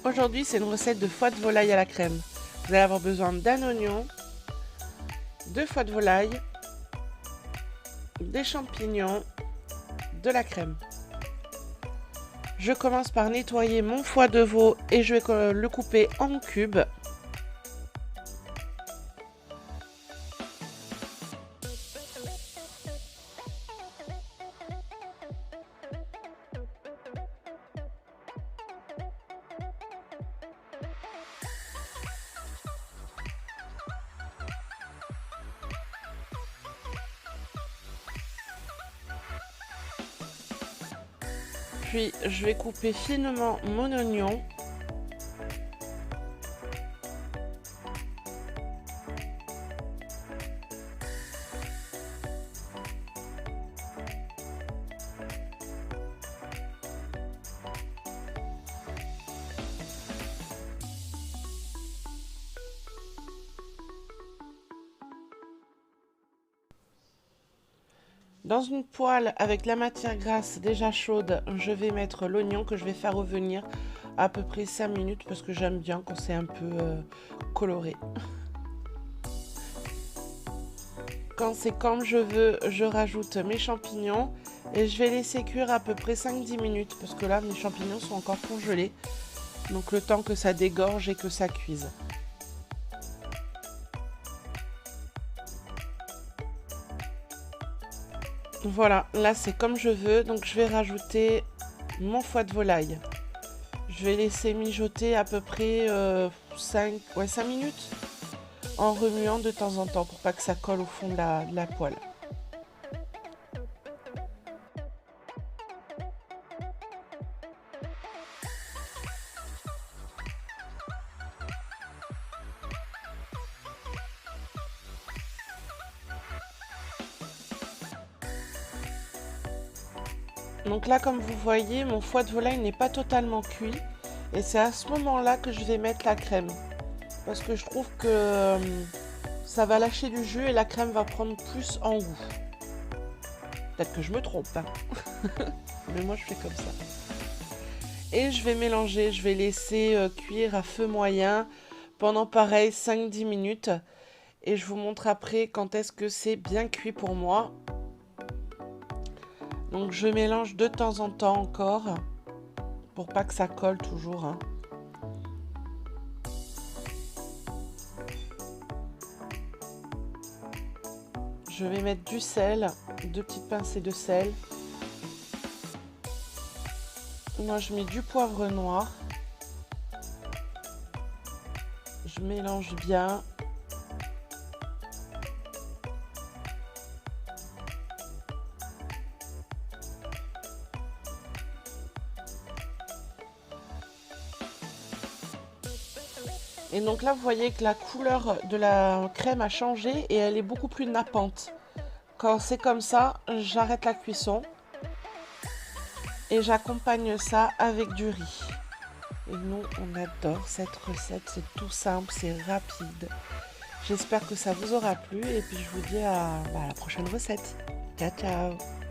Aujourd'hui, c'est une recette de foie de volaille à la crème. Vous allez avoir besoin d'un oignon, de foie de volaille, des champignons, de la crème. Je commence par nettoyer mon foie de veau et je vais le couper en cubes. Puis je vais couper finement mon oignon. Dans une poêle avec la matière grasse déjà chaude, je vais mettre l'oignon que je vais faire revenir à peu près 5 minutes parce que j'aime bien quand c'est un peu coloré. Quand c'est comme je veux, je rajoute mes champignons et je vais laisser cuire à peu près 5-10 minutes parce que là mes champignons sont encore congelés. Donc le temps que ça dégorge et que ça cuise. Voilà, là c'est comme je veux, donc je vais rajouter mon foie de volaille. Je vais laisser mijoter à peu près 5 minutes en remuant de temps en temps pour pas que ça colle au fond de la poêle. Donc là, comme vous voyez, mon foie de volaille n'est pas totalement cuit. Et c'est à ce moment-là que je vais mettre la crème. Parce que je trouve que ça va lâcher du jus et la crème va prendre plus en goût. Peut-être que je me trompe, hein. Mais moi, je fais comme ça. Et je vais mélanger, je vais laisser cuire à feu moyen pendant pareil 5-10 minutes. Et je vous montre après quand est-ce que c'est bien cuit pour moi. Donc je mélange de temps en temps encore pour pas que ça colle toujours, hein. Je vais mettre du sel, 2 petites pincées de sel. Moi je mets du poivre noir. Je mélange bien. Et donc là, vous voyez que la couleur de la crème a changé et elle est beaucoup plus nappante. Quand c'est comme ça, j'arrête la cuisson et j'accompagne ça avec du riz. Et nous, on adore cette recette, c'est tout simple, c'est rapide. J'espère que ça vous aura plu et puis je vous dis à la prochaine recette. Ciao, ciao!